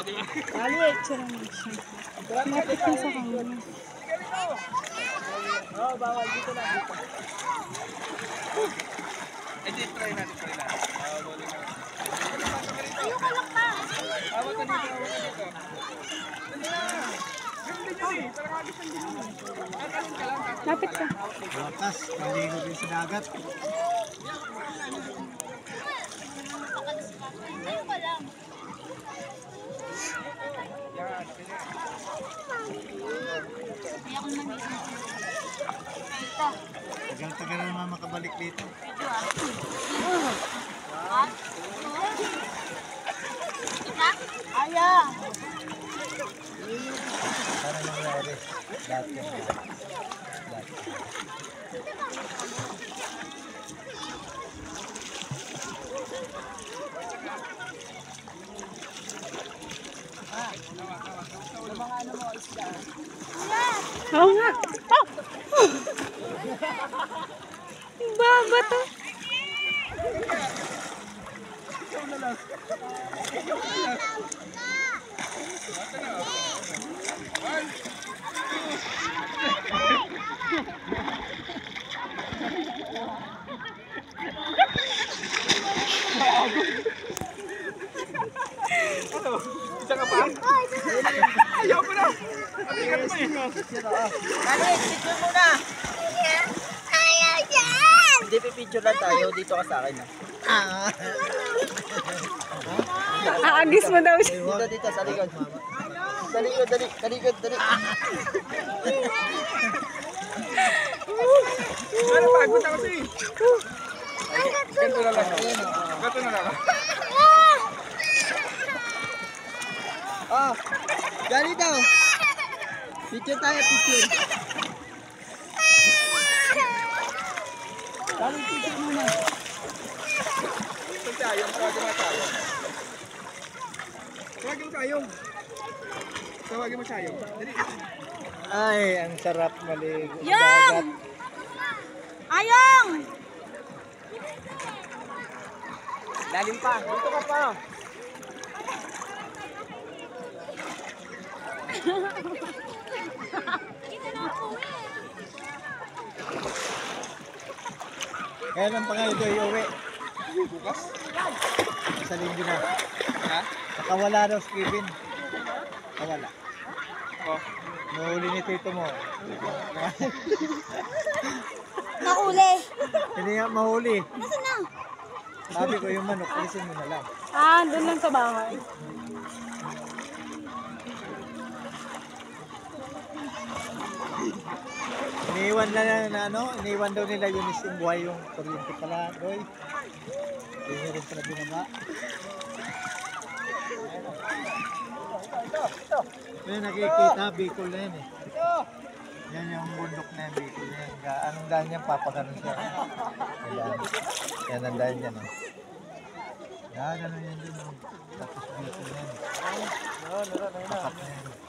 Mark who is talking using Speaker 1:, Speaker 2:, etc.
Speaker 1: Maliit siya naman siya. Lapit na sa kanya.
Speaker 2: Oo, bawal dito lang dito. Dito try natin.
Speaker 3: Ayoko lang pa.
Speaker 2: Awat ka dito.
Speaker 1: Lapit ka.
Speaker 4: Bakas, maligo din sa dagat.
Speaker 3: Ayoko lang. Ayoko naman dito. Ito.
Speaker 4: Tagal-tagal na naman makabalik dito.
Speaker 3: Aya.
Speaker 4: Para nangyari. Dati.
Speaker 1: Oo nga. Oh! Baba to.
Speaker 2: Isa ka pa? Ayaw ko na. Mabigat mo eh.
Speaker 5: Dali, picture muna.
Speaker 3: Ayaw yan.
Speaker 5: Hindi, pipicture lang tayo. Dito ka sa akin.
Speaker 1: Aagis mo daw siya.
Speaker 5: Dito, sa likod. Sa likod, dali.
Speaker 2: Ano, pagod ako siya eh. Ganito na lang.
Speaker 5: Oh, dali daw. Picture tayo, picture. Dali, picture muna.
Speaker 2: Ito tayong. Tawagin mo tayong. Dali.
Speaker 4: Ay, ang sarap maligo sa
Speaker 3: Yung!
Speaker 4: dagat.
Speaker 3: Ayong!
Speaker 5: Lalim pa. Dito ka pa.
Speaker 4: Kailan pa nga ito iuwi?
Speaker 2: Bukas?
Speaker 4: Sa linggo na.
Speaker 2: Ha?
Speaker 4: Nakawala daw si Kevin. Nakawala.
Speaker 2: Oh.
Speaker 4: Mahuli ni tito mo.
Speaker 3: Nauli.
Speaker 4: Hindi nga mahuli.
Speaker 3: Nasaan na?
Speaker 4: Sabi ko yung manok, alisin mo na lang.
Speaker 1: Ah, doon lang sa bahay. Iniwan daw nila yun is yung buhay yung kuryente pala, doy. Hindi nyo rin pala binaba. Yan nakikita, Bicol na yan eh. Yan yung bundok na yan, Bicol na yan. Anong dahil yan, papaganon siya. Yan ang dahil yan eh. Yan, ganun yan din. Tapos Bicol na yan. Tapat na yan.